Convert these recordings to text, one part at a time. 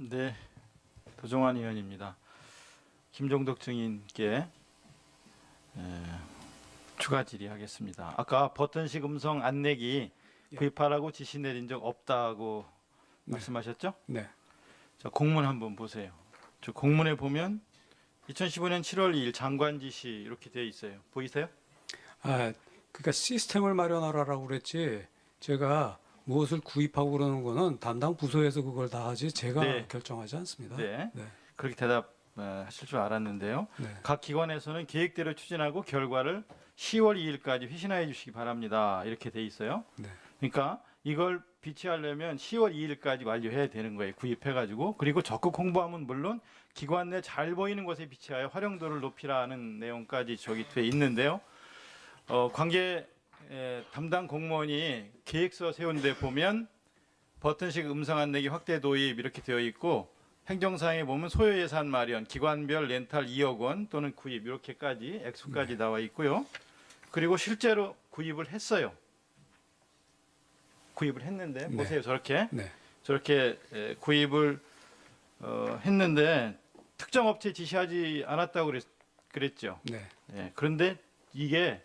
네, 도종환 의원입니다. 김종덕 증인께 추가 질의하겠습니다. 아까 버튼식 음성 안내기 구입하라고 지시 내린 적 없다고 말씀하셨죠? 네. 자, 공문 한번 보세요. 저 공문에 보면 2015년 7월 2일 장관 지시 이렇게 되어 있어요. 보이세요? 그러니까 시스템을 마련하라고 그랬지. 제가 무엇을 구입하고 그러는 거는 담당 부서에서 그걸 다 하지 제가 네. 결정하지 않습니다. 네. 네. 그렇게 대답하실 줄 알았는데요. 네. 각 기관에서는 계획대로 추진하고 결과를 10월 2일까지 회신하여 주시기 바랍니다. 이렇게 돼 있어요. 네. 그러니까 이걸 비치하려면 10월 2일까지 완료해야 되는 거예요. 구입해가지고. 그리고 적극 홍보하면 물론 기관 내 잘 보이는 곳에 비치하여 활용도를 높이라는 내용까지 저기 돼 있는데요. 관계 담당 공무원이 계획서 세운 데 보면 버튼식 음성 안내기 확대 도입 이렇게 되어 있고 행정사항에 보면 소요 예산 마련, 기관별 렌탈 2억 원 또는 구입 이렇게까지 액수까지 나와 있고요. 그리고 실제로 구입을 했어요. 구입을 했는데 네. 보세요. 저렇게 네. 구입을 했는데 특정 업체 지시하지 않았다고 그랬죠. 네. 예, 그런데 이게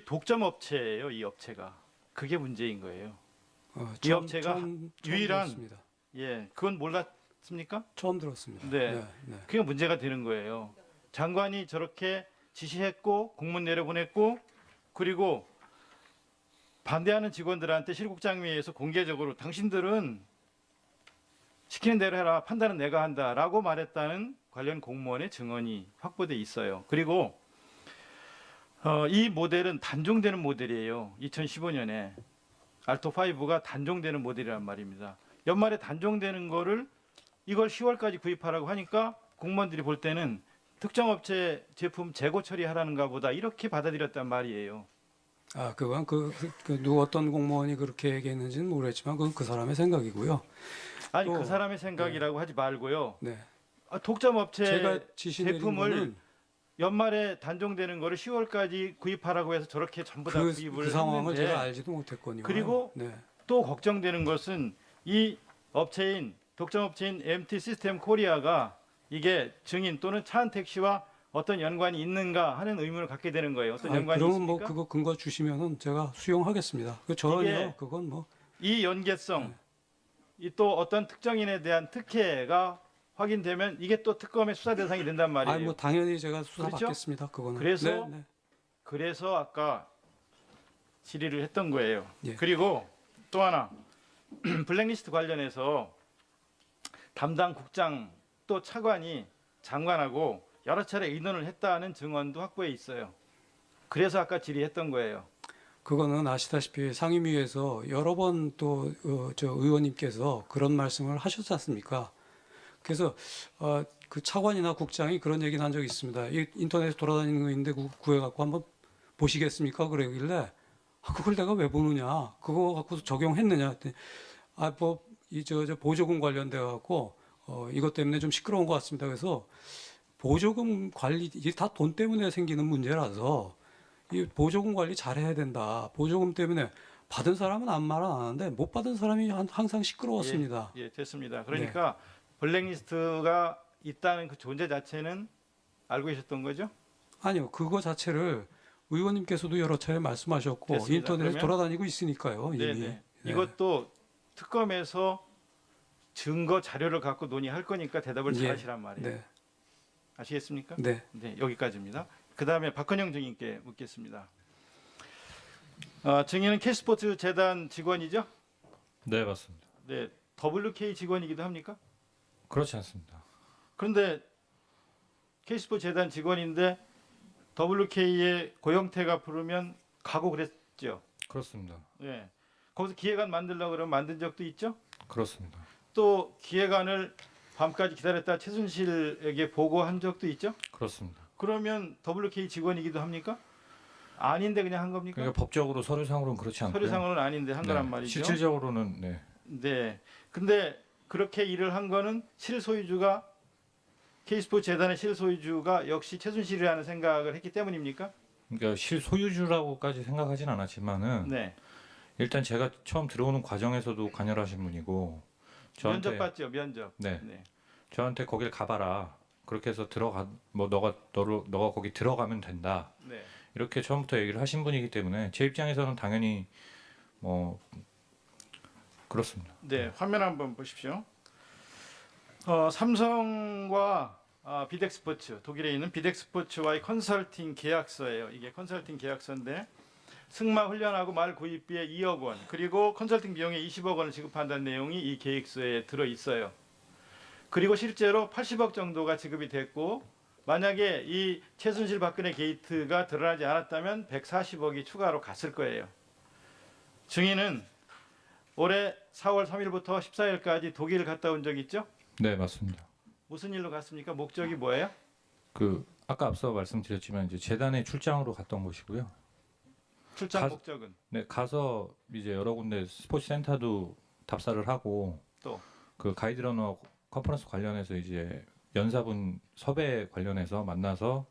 독점 업체예요. 이 업체가 그게 문제인 거예요. 이 업체가 유일한 들었습니다. 예, 그건 몰랐습니까? 처음 들었습니다. 네. 네. 그게 문제가 되는 거예요. 장관이 저렇게 지시했고 공문 내려보냈고 그리고 반대하는 직원들한테 실국장회에서 공개적으로 당신들은 시키는 대로 해라. 판단은 내가 한다라고 말했다는 관련 공무원의 증언이 확보돼 있어요. 그리고 이 모델은 단종되는 모델이에요. 2015년에 알토5가 단종되는 모델이란 말입니다. 연말에 단종되는 거를 이걸 10월까지 구입하라고 하니까 공무원들이 볼 때는 특정 업체 제품 재고 처리하라는가 보다 이렇게 받아들였단 말이에요. 그건 누구 어떤 공무원이 그렇게 얘기했는지는 모르겠지만 그건 그 사람의 생각이고요. 아니 또, 그 사람의 생각이라고 하지 말고요. 네. 독점 업체 제가 지시 내린 제품을 거는 연말에 단종되는 거를 10월까지 구입하라고 해서 저렇게 전부 다 구입을 그 상황을 했는데 제가 알지도 못했거든요. 그리고 네. 또 걱정되는 것은 이 업체인 독점 업체인 MT 시스템 코리아가 이게 증인 또는 차은택 씨와 어떤 연관이 있는가 하는 의문을 갖게 되는 거예요. 어떤 연관이 그러면 있습니까? 뭐 그거 근거 주시면은 제가 수용하겠습니다. 전혀 이게 그건 뭐 이 연계성, 이 또 어떤 특정인에 대한 특혜가 확인되면 이게 또 특검의 수사 대상이 된단 말이에요. 뭐 당연히 제가 수사 그렇죠? 받겠습니다. 그거는. 그래서 네. 그래서 아까 질의를 했던 거예요. 예. 그리고 또 하나 블랙리스트 관련해서 담당 국장 또 차관이 장관하고 여러 차례 의논을 했다는 증언도 확보해 있어요. 그래서 아까 질의했던 거예요. 그거는 아시다시피 상임위에서 여러 번 또 저 의원님께서 그런 말씀을 하셨지 않습니까? 그래서 그 차관이나 국장이 그런 얘기는 한 적이 있습니다. 이 인터넷에 돌아다니는 거 있는데 구해갖고 한번 보시겠습니까? 그러길래 그걸 내가 왜 보느냐? 그거 갖고 적용했느냐? 저 보조금 관련돼 갖고 이것 때문에 좀 시끄러운 것 같습니다. 그래서 보조금 관리 이게 다 돈 때문에 생기는 문제라서 이 보조금 관리 잘해야 된다. 보조금 때문에 받은 사람은 아무 말 안 하는데 못 받은 사람이 항상 시끄러웠습니다. 예, 됐습니다. 그러니까 블랙리스트가 있다는 그 존재 자체는 알고 계셨던 거죠? 아니요, 그거 자체를 의원님께서도 여러 차례 말씀하셨고 됐습니다. 인터넷에 그러면- 돌아다니고 있으니까요. 이미. 네네. 네. 이것도 특검에서 증거 자료를 갖고 논의할 거니까 대답을 잘 예. 하시란 말이에요. 네. 아시겠습니까? 네. 네, 여기까지입니다. 그 다음에 박헌영 증인께 묻겠습니다. 증인은 K스포츠 재단 직원이죠? 네, 맞습니다. 네, WK 직원이기도 합니까? 그렇지 않습니다. 그런데 K스포츠 재단 직원인데 WK의 고영태가 부르면 가고 그랬죠? 그렇습니다. 네. 거기서 기획안 만들려고 그러면 만든 적도 있죠? 그렇습니다. 또 기획안을 밤까지 기다렸다 최순실에게 보고한 적도 있죠? 그렇습니다. 그러면 WK 직원이기도 합니까? 아닌데 그냥 한 겁니까? 그러니까 법적으로 서류상으로는 그렇지 않고요. 서류상으로는 아닌데 한 거란 네, 말이죠. 실질적으로는 네. 네. 근데 그렇게 일을 한 거는 실소유주가 K스포츠 재단의 실소유주가 역시 최순실이라는 생각을 했기 때문입니까? 그러니까 실소유주라고까지 생각하진 않았지만은 네. 일단 제가 처음 들어오는 과정에서도 관여를 하신 분이고 저한테 면접 봤죠, 면접. 네. 네. 저한테 거길 가봐라. 그렇게 해서 들어가 뭐 너가 거기 들어가면 된다. 네. 이렇게 처음부터 얘기를 하신 분이기 때문에 제 입장에서는 당연히 뭐 그렇습니다. 네, 화면 한번 보십시오. 삼성과 비덱스포츠, 독일에 있는 비덱스포츠와의 컨설팅 계약서예요. 이게 컨설팅 계약서인데 승마 훈련하고 말 구입비에 2억 원, 그리고 컨설팅 비용에 20억 원을 지급한다는 내용이 이 계획서에 들어 있어요. 그리고 실제로 80억 정도가 지급이 됐고, 만약에 이 최순실 박근혜 게이트가 드러나지 않았다면 140억이 추가로 갔을 거예요. 증인은 올해 4월 3일부터 14일까지 독일 갔다 온 적 있죠? 네, 맞습니다. 무슨 일로 갔습니까? 목적이 뭐예요? 그 아까 앞서 말씀드렸지만 이제 재단에 출장으로 갔던 곳이고요. 출장 가- 목적은 네, 가서 이제 여러 군데 스포츠 센터도 답사를 하고 또 그 가이드러너 컨퍼런스 관련해서 이제 연사분 섭외 관련해서 만나서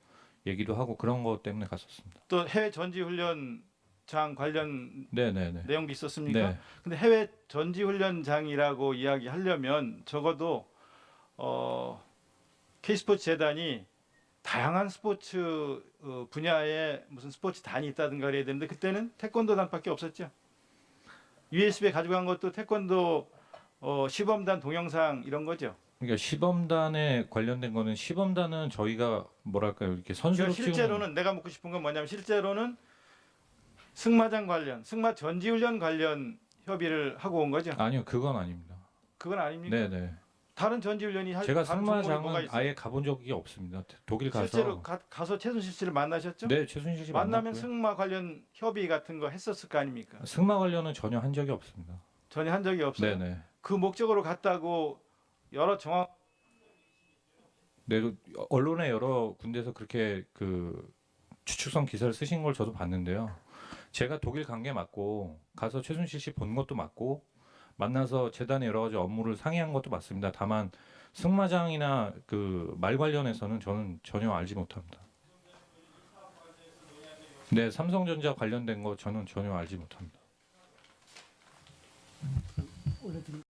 얘기도 하고 그런 것 때문에 갔었습니다. 또 해외 전지 훈련장 관련 네, 네, 네. 내용도 있었습니까? 네, 근데 해외 전지 훈련장이라고 이야기하려면 적어도 K스포츠 재단이 다양한 스포츠 분야에 무슨 스포츠 단이 있다든가 그래야 되는데 그때는 태권도 단밖에 없었죠. USB에 가져간 것도 태권도 시범단 동영상 이런 거죠. 그러니까 시범단에 관련된 거는 시범단은 저희가 뭐랄까요 이렇게 선수로 그러니까 실제로는 내가 묻고 싶은 건 뭐냐면 실제로는 승마장 관련, 승마 전지훈련 관련 협의를 하고 온 거죠. 아니요 그건 아닙니다. 그건 아닙니까? 네, 네. 다른 전지훈련이 제가 다른 종목이 뭐가 승마장은 있어요? 아예 가본 적이 없습니다. 독일 실제로 가서 가서 최순실 씨를 만나셨죠? 네 최순실 씨 만나면 만났고요. 승마 관련 협의 같은 거 했었을 거 아닙니까? 승마 관련은 전혀 한 적이 없습니다. 전혀 한 적이 없어요. 네, 네. 그 목적으로 갔다고 여러 정황 네, 언론에 여러 군데서 그렇게 그 추측성 기사를 쓰신 걸 저도 봤는데요. 제가 독일 간 게 맞고 가서 최순실 씨 본 것도 맞고 만나서 재단의 여러 가지 업무를 상의한 것도 맞습니다. 다만 승마장이나 그 말 관련해서는 저는 전혀 알지 못합니다. 네, 삼성전자 관련된 거 저는 전혀 알지 못합니다.